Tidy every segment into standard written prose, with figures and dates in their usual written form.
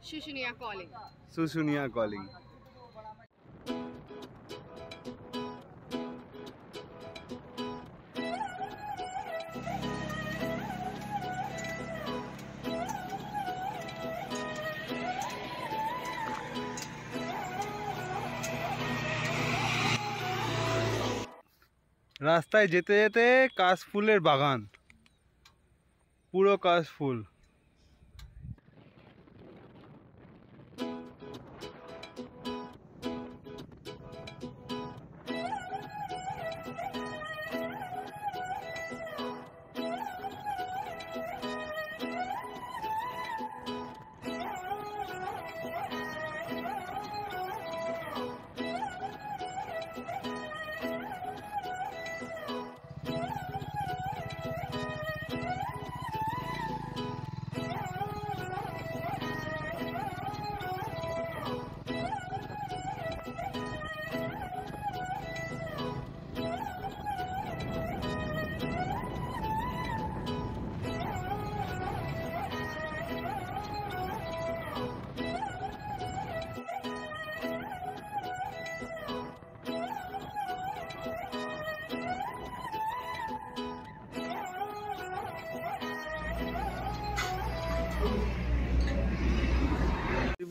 Shushunia calling. Shushunia calling. রাস্তায় যেতে যেতে কাশফুলের বাগান, পুরো কাশফুল।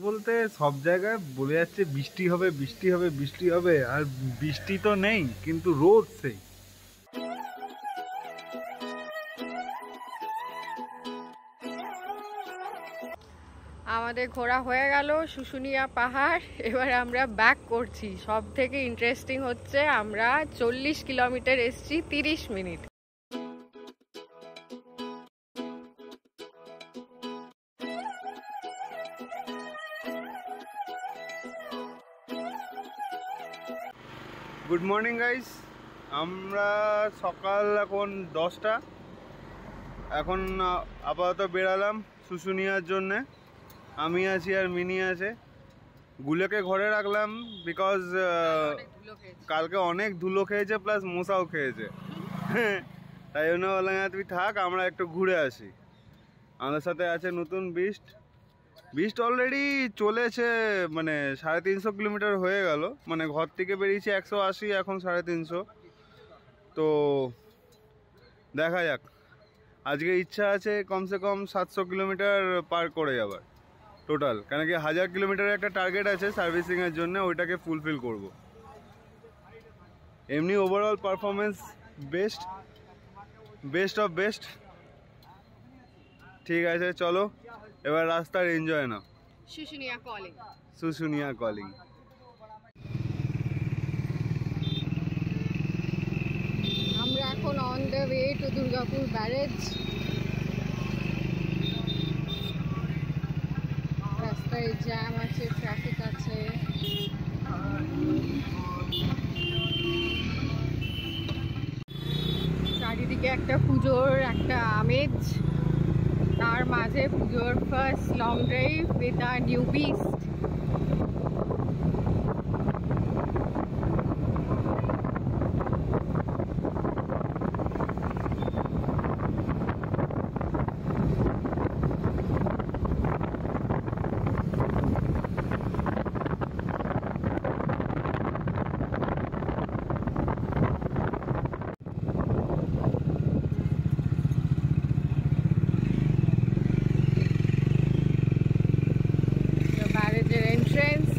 বলতে সব জায়গায় বলে যাচ্ছে বৃষ্টি হবে বৃষ্টি হবে বৃষ্টি হবে, আর বৃষ্টি তো নেই, কিন্তু রোদ সেই। আমাদের ঘোরা হয়ে গেল শুশুনিয়া পাহাড়। এবার আমরা ব্যাক করছি। সব থেকে ইন্টারেস্টিং হচ্ছে আমরা 40 কিলোমিটার এসছি 30 মিনিট। গুড মর্নিং গাইস, আমরা সকাল এখন 10টা, এখন আপাতত বেরালাম শুশুনিয়ার জন্যে। আমি আছি আর মিনি আছে। গুলোকে ঘরে রাখলাম বিকজ কালকে অনেক ধুলো খেয়েছে, প্লাস মশাও খেয়েছে। তাই জন্য বললাম তুই থাক, আমরা একটু ঘুরে আসি। আমাদের সাথে আছে নতুন বিস্ট অলরেডি চলেছে, মানে 350 কিলোমিটার হয়ে গেল। মানে ঘর থেকে বেরিয়েছে 180, এখন 350। তো দেখা যাক, আজকে ইচ্ছা আছে কমসে কম 700 কিলোমিটার পার করে যাবার টোটাল। কেন কি 1000 কিলোমিটারের একটা টার্গেট আছে সার্ভিসিংয়ের জন্য, ওইটাকে ফুলফিল করব। এমনি overall performance best of best. ঠিক আছে, চলো এবার রাস্তার এনজয় নাও। শুশুনিয়া কলিং। শুশুনিয়া কলিং। আমরা এখন on the way to Durgapur barrage. রাস্তায় জ্যাম আছে, ট্রাফিক আছে। চারিদিকে একটা পুজোর একটা আমেজ, তার মাঝে পুজোর first long drive with a new beast.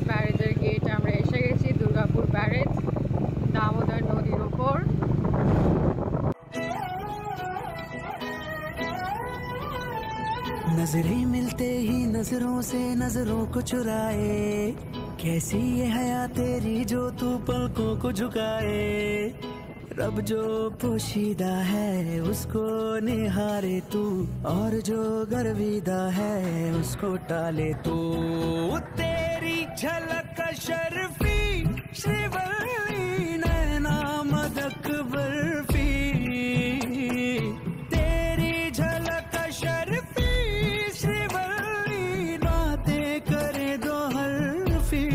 ব্যারেজের গেট আমরা এসে গেছি, দুর্গাপুর ব্যারেজ, দামোদর নদীর উপর। नजरें मिलते ही नजरों से नजरों को चुराए, कैसी ये हया तेरी जो तू पलकों को झुकाए। रब जो पोशीदा है उसको निहारे तू, और जो गर्विदा है उसको टाले तू। तेरी झलक शर्फी श्रीवल्ली नैना मदक बर्फी, तेरी झलक शर्फी श्रीवल्ली बातें करे दो हल्फी।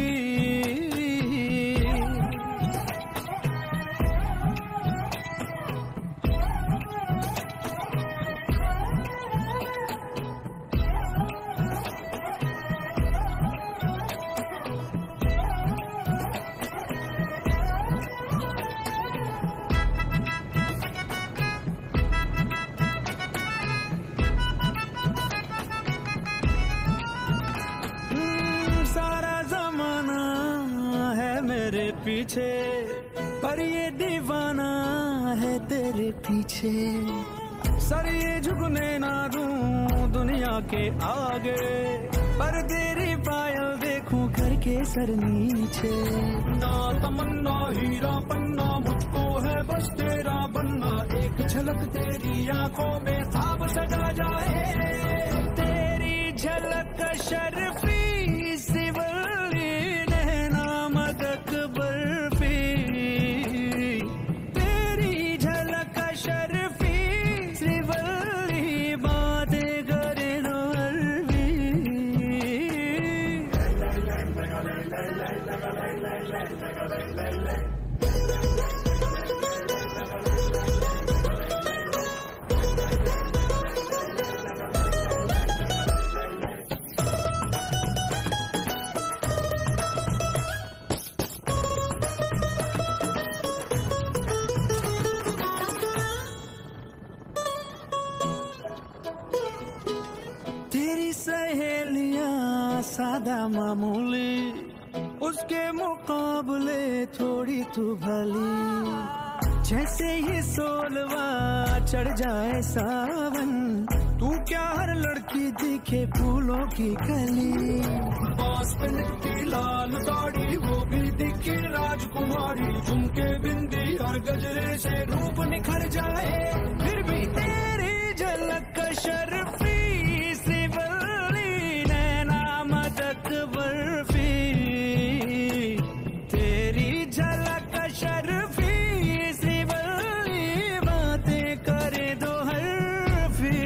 पीछे, पर ये दीवाना है तेरे पीछे। सर ये झुकने ना दूं दुनिया के आगे, पर तेरी पायल देखूं करके सर नीचे। ना तमन्ना हीरा पन्ना, मुझको है बस तेरा बनना। एक झलक तेरी आंखों में ख्वाब सजा जाए, तेरी झलक शर्फी सिवली नैना मदक बर्फी। तेरी झलक शर्फी सिवली बातें करे दो हरवी। तेरी सहेलियां सादा मामूली, उसके मुकाबले थोड़ी तू भली। जैसे ही सोलवा चढ़ जाए सावन, तू क्या हर लड़की दिखे फूलों की कली। पास पे लिपटी लाल साड़ी, वो भी दिखे राजकुमारी। झुमके बिंदी और गजरे से रूप निखर जाए, फिर भी तेरी झलक शर्फी सिवली नैना मदक बर्फी। तेरी झलक शर्फी सिवली बातें करे दो हरफी।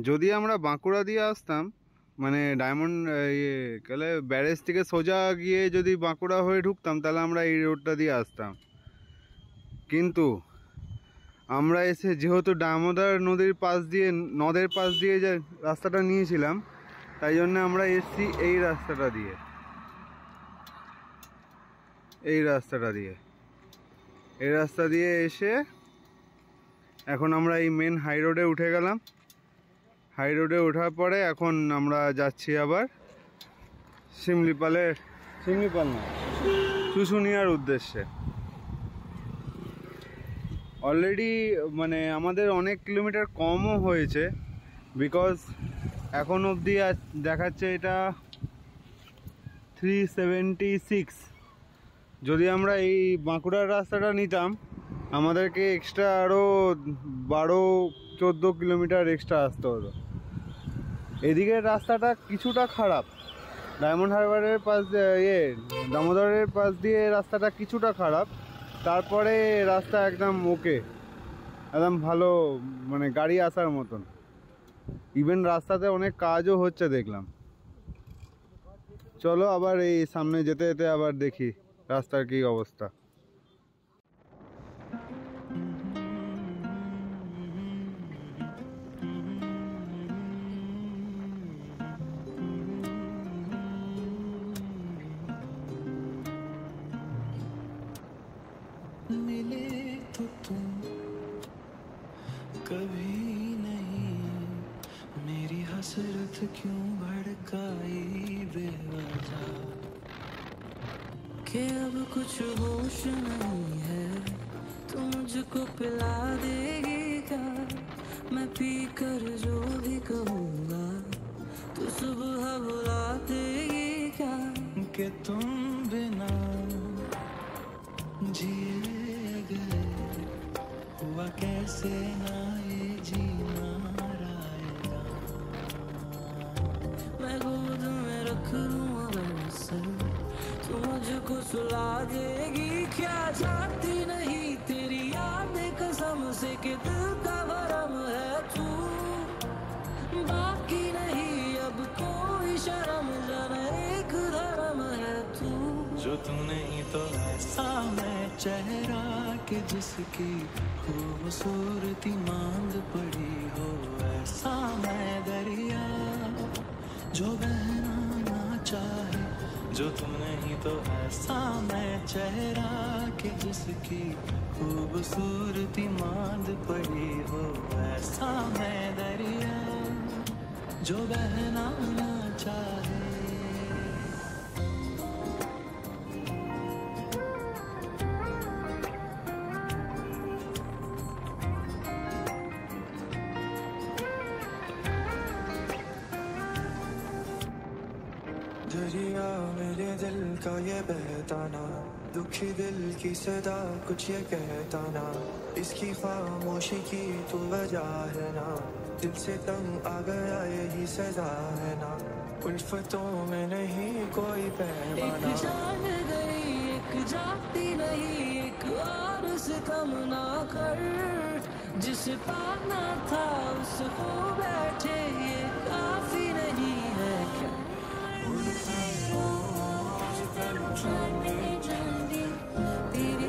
যদি আমরা বাঁকুড়া দিয়ে আসতাম, মানে ডায়মন্ড গেলে ব্যারেজ থেকে সোজা গিয়ে যদি বাঁকুড়া হয়ে ঢুকতাম, তাহলে আমরা এই রোডটা দিয়ে আসতাম। কিন্তু আমরা এসে যেহেতু দামোদর নদীর পাশ দিয়ে, নদের পাশ দিয়ে যে রাস্তাটা নিয়েছিলাম, তাই জন্য আমরা এসছি এই রাস্তাটা দিয়ে, এই রাস্তা দিয়ে এসে এখন আমরা এই মেন হাই রোডে উঠে গেলাম। হাই রোডে ওঠার পরে এখন আমরা যাচ্ছি আবার শিমলিপাল না, শুশুনিয়ার উদ্দেশ্যে। অলরেডি মানে আমাদের অনেক কিলোমিটার কমও হয়েছে, বিকজ এখন অবধি দেখাচ্ছে এটা 376। যদি আমরা এই বাঁকুড়ার রাস্তাটা নিতাম, আমাদেরকে এক্সট্রা আরও 12-14 কিলোমিটার এক্সট্রা আসতে হতো। এদিকের রাস্তাটা কিছুটা খারাপ, ডায়মন্ড হারবারের পাশ দামোদরের পাশ দিয়ে রাস্তাটা কিছুটা খারাপ, তারপরে রাস্তা একদম ওকে, একদম ভালো, মানে গাড়ি আসার মতন। ইভেন রাস্তাতে অনেক কাজও হচ্ছে দেখলাম। চলো আবার এই সামনে যেতে যেতে আবার দেখি রাস্তার কী অবস্থা। मिले तो तुम कभी नहीं मेरी हसरत क्यों भड़काई बेवजह कि अब कुछ होश नहीं है तू मुझको पिला देगी क्या मैं पी कर जो भी कहूँगा तू सुबह बुला देगी क्या कि तुम बिना जिए गए हुआ कैसे ना ये जीना आएगा मैं गोद में रख लूं अगर से तू मुझको सुला देगी क्या चाहती नहीं तेरी याद कसम से कि दिल का भरम है तू बाकी नहीं अब कोई शर्म जाने एक धर्म है तू जो तू नहीं तो ऐसा मैं चेहरा के जिसकी खूबसूरती मांग पड़ी हो ऐसा मैं दरिया जो बहना ना चाहे जो तुम नहीं तो ऐसा मैं चेहरा के जिसकी खूबसूरती मांद पड़ी हो ऐसा मैं दरिया जो बहना ना चाहे दरिया मेरे दिल का ये बहताना दुखी दिल की सदा कुछ ये कहता ना इसकी खामोशी की तो वजह है ना दिल से तंग आ गया यही सजा है ना उल्फतों में नहीं कोई पैमाना एक जान गई एक जाती नहीं एक और सितम ना कर जिसे पाना था उसको बैठे ये काफी नहीं है क्या तेरी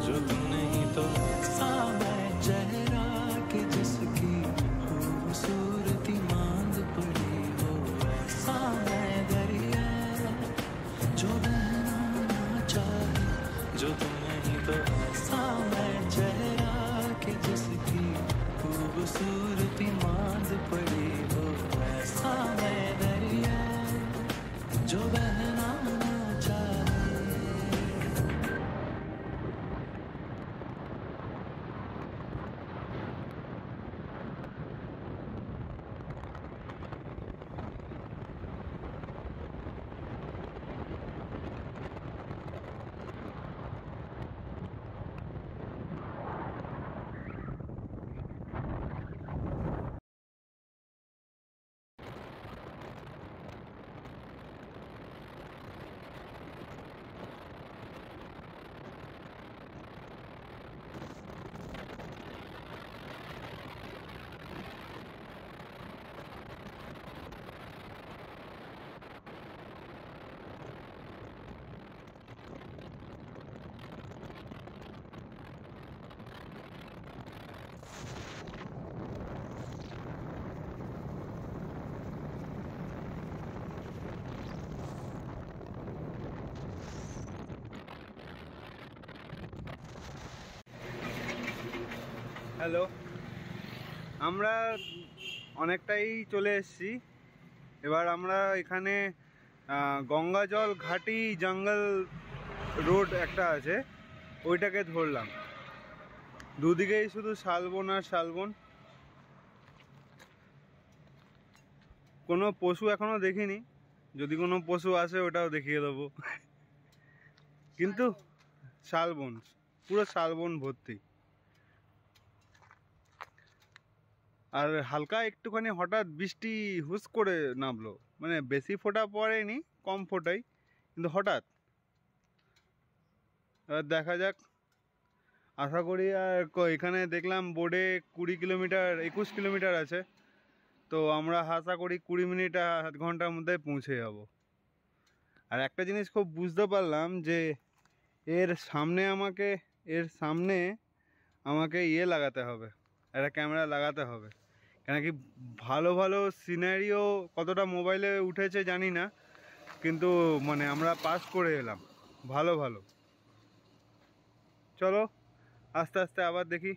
जो तुम नहीं तो ऐसा मैं चेहरा के जिसकी खूबसूरती मांद पड़ी हो ऐसा मैं दरिया जो बहना ना चाहे जो तुम नहीं तो ऐसा मैं चेहरा के जिसकी खूबसूरती मांद पड़ी हो ऐसा मैं दरिया जो बहना ना चाहे হ্যালো, আমরা অনেকটাই চলে এসেছি। এবার আমরা এখানে গঙ্গাজল ঘাটি জঙ্গল রোড একটা আছে, ওইটাকে ধরলাম। দুদিকেই শুধু শালবন আর শালবন। কোনো পশু এখনো দেখিনি, যদি কোনো পশু আসে ওটাও দেখিয়ে দেবো। কিন্তু শালবন, পুরো শালবন ভর্তি। আর হালকা একটুখানি হঠাৎ বৃষ্টি হুস করে নামলো, মানে বেশি ফোঁটা পড়েনি, কম ফোঁটাই, কিন্তু হঠাৎ। এবার দেখা যাক, আশা করি। আর এখানে দেখলাম বোর্ডে 20 কিলোমিটার 21 কিলোমিটার আছে, তো আমরা আশা করি 20 মিনিট আধ ঘন্টার মধ্যে পৌঁছে যাব। আর একটা জিনিস খুব বুঝতে পারলাম যে এর সামনে আমাকে ইয়ে লাগাতে হবে, একটা ক্যামেরা লাগাতে হবে। কেন কি ভালো ভালো সিনারিও কতটা মোবাইলে উঠেছে জানি না, কিন্তু মানে আমরা পাস করে এলাম ভালো ভালো। চলো আস্তে আস্তে আবার দেখি।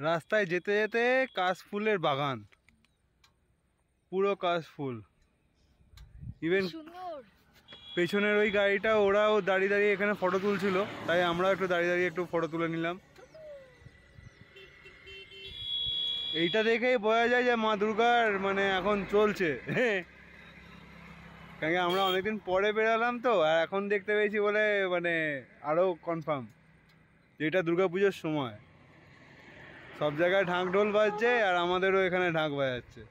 রাস্তায় যেতে যেতে কাশফুলের বাগান, পুরো কাশফুল। ইভেন পেছনের ওই গাড়িটা ওরাও দাঁড়িয়ে দাঁড়িয়ে এখানে ফটো তুলছিল, তাই আমরাও একটু দাঁড়িয়ে দাঁড়িয়ে একটু ফটো তুলে নিলাম। এইটা দেখেই বোঝা যায় যে মা দুর্গার মানে এখন চলছে। কারণ আমরা অনেকদিন পরে বেরালাম তো, আর এখন দেখতে পেয়েছি বলে মানে আরও কনফার্ম যে এটা দুর্গাপুজোর সময়। সব জায়গায় ঢাক ঢোল বাজছে আর আমাদেরও এখানে ঢাক বাজাচ্ছে।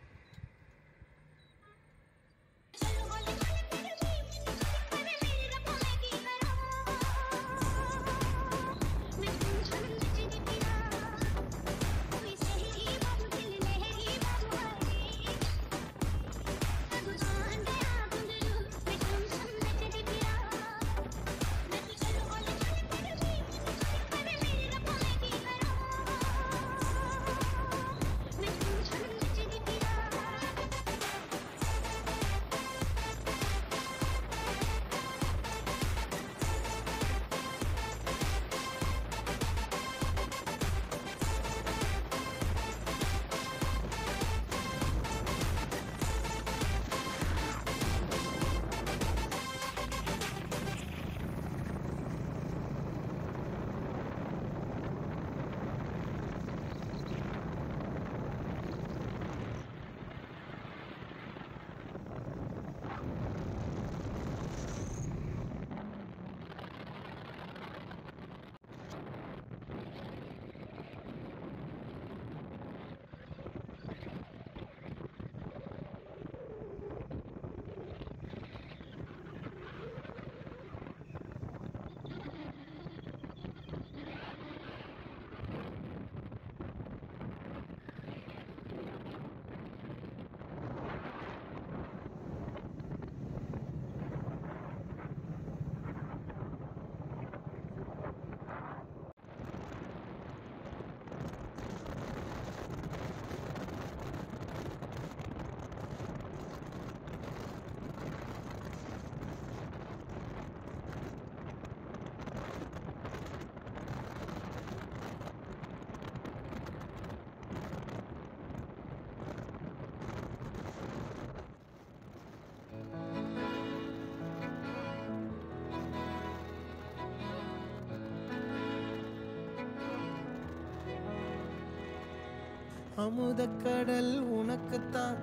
அமுதக்கடல் உனக்குத்தான்,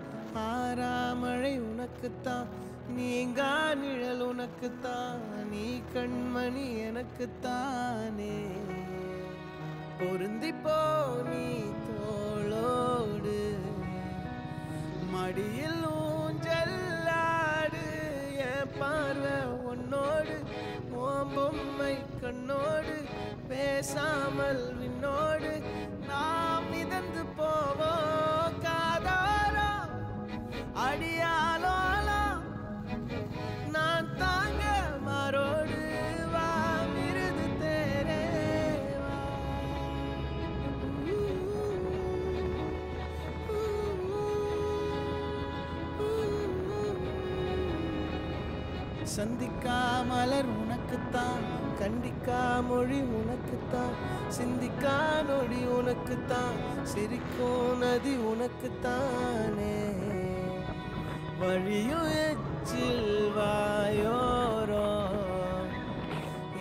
ஆறாமழை உனக்குத்தான், நீங்கா நிழல் உனக்குத்தான், நீ கண்மணி எனக்குத்தானே. பொருந்திப்போ நீ தோளோடு, மடியில் ஊஞ்சல்லாடு, என் பார்வை உன்னோடு, உன் பொம்மை கண்ணோடு, பேசாமல் விண்ணோடு நாம் மிதந்து போவோம் காதாரோ அடியாலோலோ, நான் தாங்க மாறோடு வா விருது தேரே வா. சந்திக்கா மலர் உனக்குத்தான், கண்டிக்கா மொழி உனக்குத்தான், சிந்திக்கா நொடி உனக்குத்தான், சிரிக்கும் நதி உனக்குத்தானே. வழியும் எச்சில் வாயோரோ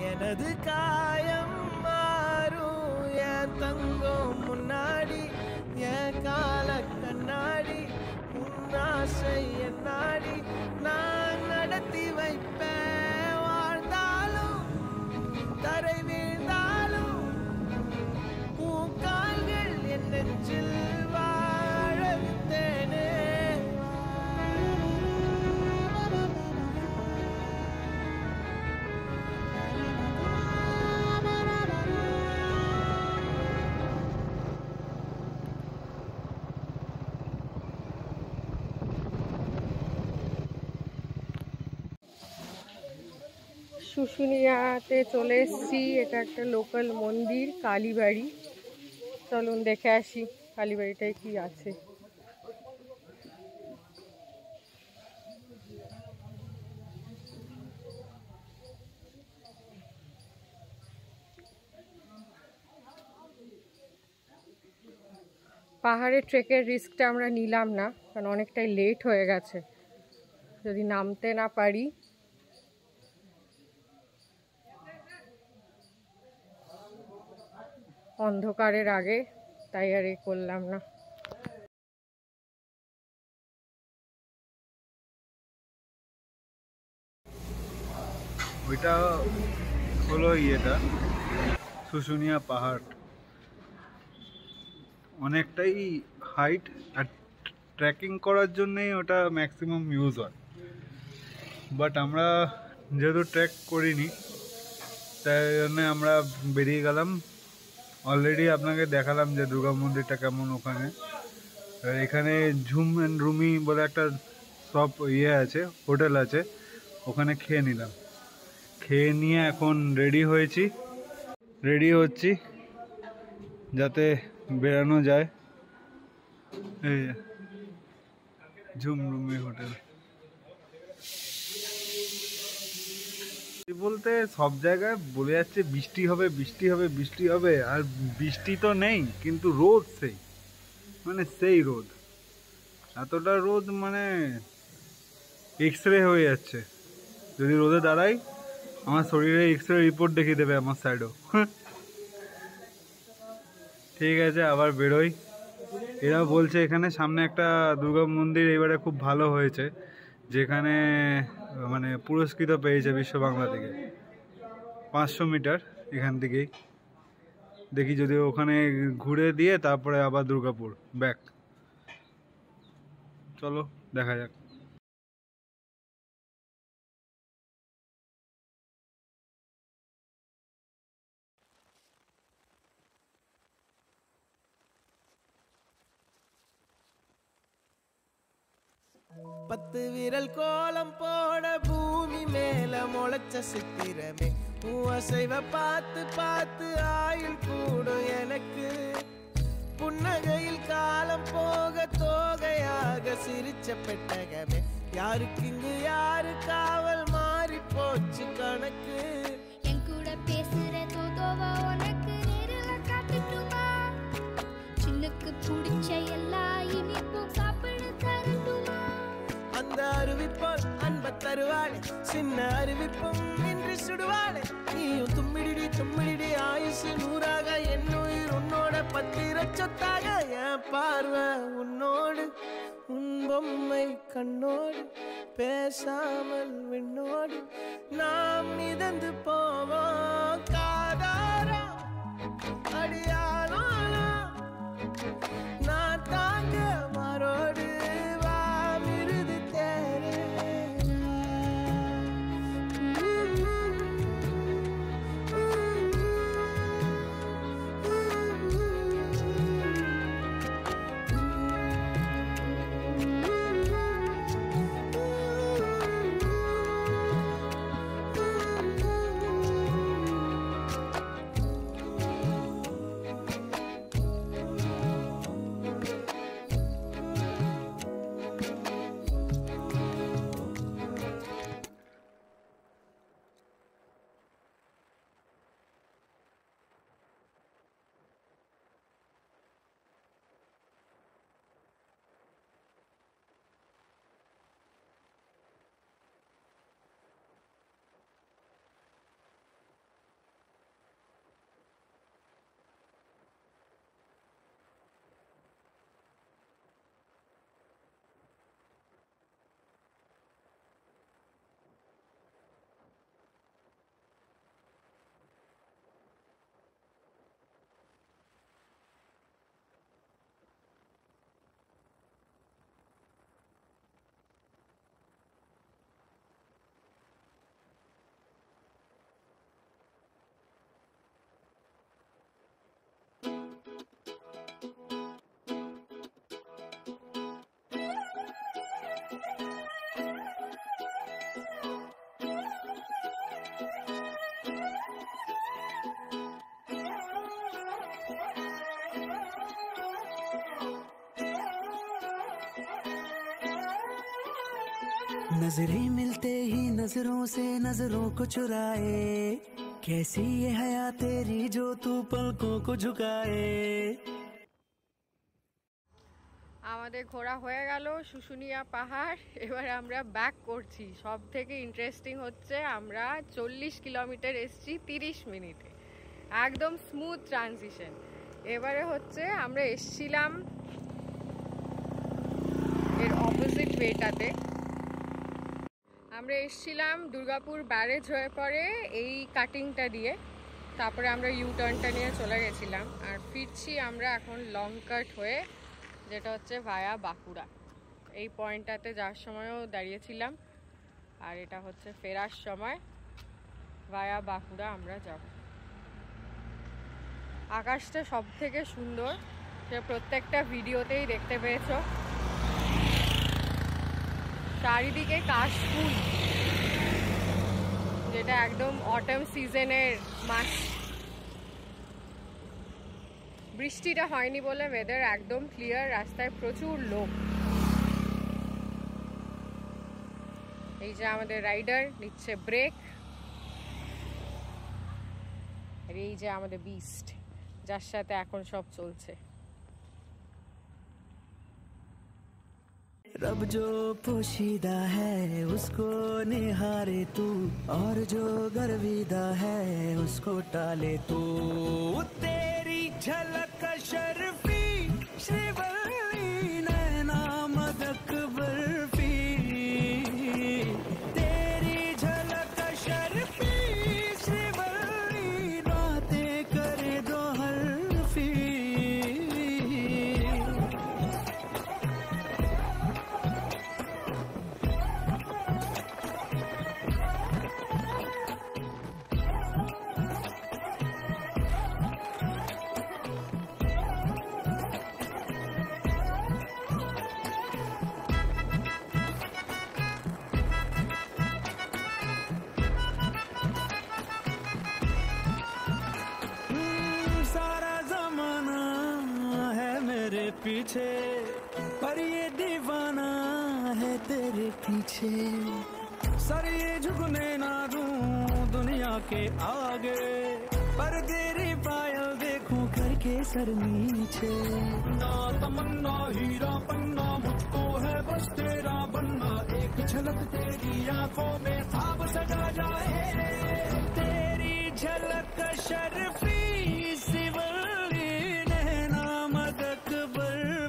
எனது காயம் மாறும், என் தங்கம் முன்னாடி, என் கால கண்ணாடி, உன் ஆசை என் நாடி, நான் நடத்தி வைப்பேன். வாழ்ந்தாலும் தரை வீழ்ந்தாலும் உன் கால்கள் என் நெஞ்சில் வாழ விட்டேனே. শুশুনিয়াতে চলে এসেছি। এটা একটা লোকাল মন্দির, কালীবাড়ি। চলুন দেখে আসি কালীবাড়িটায় কি আছে। পাহাড়ে ট্রেকের রিস্কটা আমরা নিলাম না, কারণ অনেকটাই লেট হয়ে গেছে। যদি নামতে না পারি অন্ধকারের আগে, তাই আর করলাম না। ওইটা হলো ইয়েটা শুশুনিয়া পাহাড়, অনেকটাই হাইট, আর ট্রেকিং করার জন্যই ওটা ম্যাক্সিমাম ইউজ হয়। বাট আমরা যেহেতু ট্রেক করিনি, তাই জন্য আমরা বেরিয়ে গেলাম। অলরেডি আপনাকে দেখালাম যে দুর্গা মন্দিরটা কেমন ওখানে। এখানে ঝুম অ্যান্ড রুমি বলে একটা সব ইয়ে আছে, হোটেল আছে, ওখানে খেয়ে নিলাম। খেয়ে নিয়ে এখন রেডি হচ্ছি যাতে বেরানো যায়। এই ঝুম রুমি হোটেল বলতে সব জায়গায় বলে যাচ্ছে বৃষ্টি হবে বৃষ্টি হবে বৃষ্টি হবে, আর বৃষ্টি তো নেই, কিন্তু রোদ সেই রোদ, এতটা রোদ মানে এক্সরে হয়ে যাচ্ছে। যদি রোদে দাঁড়াই আমার শরীরে এক্সরে রিপোর্ট দেখিয়ে দেবে আমার সাইডও। ঠিক আছে, আবার বেরোই। এরা বলছে এখানে সামনে একটা দুর্গা মন্দির এবারে খুব ভালো হয়েছে, যেখানে মানে পুরস্কৃত পেয়েছে বিশ্ব বাংলা থেকে। 500 মিটার এখান থেকেই, দেখি যদি ওখানে ঘুরে দিয়ে তারপরে আবার দুর্গাপুর ব্যাক। চলো দেখা যাক। பத்து விரல் கோலம் போட பூமி மேல முளைச்ச சித்திரமே, அசைவ பார்த்து பார்த்து ஆயுள் கூடும் எனக்கு. புன்னகையில் காலம் போக தோகையாக சிரிச்ச பெட்டகமே, யாருக்கு இங்கு யாரு காவல் மாறி போச்சு கணக்கு. என் கூட பேசுற தோதோவா உனக்கு நேரில் காட்டுட்டுமா, சின்னுக்கு பிடிச்ச எல்லா இனிப்பும் சாப்பிட தரட்டுமா. அந்த அருவிப்போல் அன்ப தருவாளே, சின்ன அருவிப்பும் இன்று சுடுவாளே. நீயும் தும்மிடி தும்மிடி ஆயுசு 100ஆக, என் உயிர் உன்னோட பத்திர சொத்தாக. என் பார்வை உன்னோடு உன் பொம்மை கண்ணோடு பேசாமல் விண்ணோடு நாம் மிதந்து போவோம் காதாரா அடியாளோ நான் தாங்க மாறோடு வா மிருது தேரே नजरें मिलते ही नजरों से नजरों को चुराए कैसी ये हया तेरी जो तू पलकों को झुकाए আমাদের ঘোরা হয়ে গেল শুশুনিয়া পাহাড়। এবার আমরা ব্যাক করছি। সব থেকে ইন্টারেস্টিং হচ্ছে আমরা 40 কিলোমিটার এসছি 30 মিনিটে, একদম স্মুথ ট্রানজিশন। এবারে হচ্ছে আমরা এসছিলাম এর অপোজিট ওয়েটাতে, আমরা এসছিলাম দুর্গাপুর ব্যারেজ হয়ে পরে এই কাটিংটা দিয়ে, তারপরে আমরা ইউ টার্নটা নিয়ে চলে গেছিলাম। আর ফিরছি আমরা এখন লং কাট হয়ে, যেটা হচ্ছে ভায়া বাঁকুড়া। এই পয়েন্টটাতে যাওয়ার সময়ও দাঁড়িয়েছিলাম, আর এটা হচ্ছে ফেরার সময় ভায়া বাঁকুড়া আমরা যাব। আকাশটা সব থেকে সুন্দর, সে প্রত্যেকটা ভিডিওতেই দেখতে পেয়েছ। চারিদিকে কাশফুল, যেটা একদম অটম সিজনের মাস। বৃষ্টিটা হয়নি বলে ওয়েদার একদম ক্লিয়ার, রাস্তায় প্রচুর লোক। এই যে আমাদের রাইডার নিচ্ছে ব্রেক, আর এই যে আমাদের বিস্ট, যার সাথে এখন সব চলছে। रब जो पोशीदा है उसको निहारे तू, और जो गर्विदा है उसको टाले तू। तेरी झलक शर्फी श्रीवल्ली नैना मदक बर्फी, तेरी झलक शर्फी श्रीवल्ली बातें करे दो हल्फी। पीछे पर ये दीवाना है तेरे पीछे, सर ये झुकने ना दूं दुनिया के आगे, पर तेरी पायल देखूं करके सर नीचे। ना तमन्ना हीरा पन्ना, मुझको है बस तेरा बनना, एक झलक तेरी आंखों में ख्वाब सजा जाए। तेरी झलक शर्फी सिवली नैना मदक बर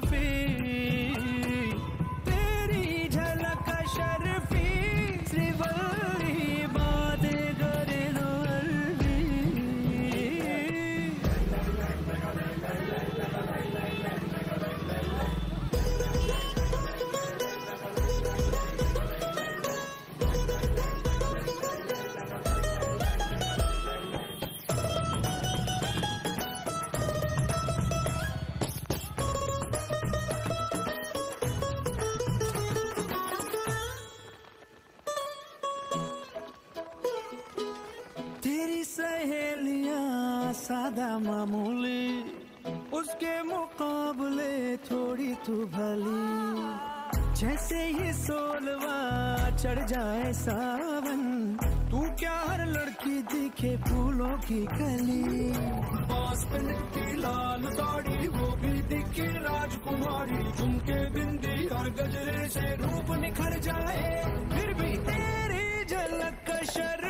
मामूली, उसके मुकाबले थोड़ी तू भली। जैसे ही सोलवा चढ़ जाए सावन, तू क्या हर लड़की दिखे फूलों की कली। पास पे की लाल साड़ी, वो भी दिखे राजकुमारी। झुमके बिंदी और गजरे से रूप निखर जाए, फिर भी तेरी झलक का शर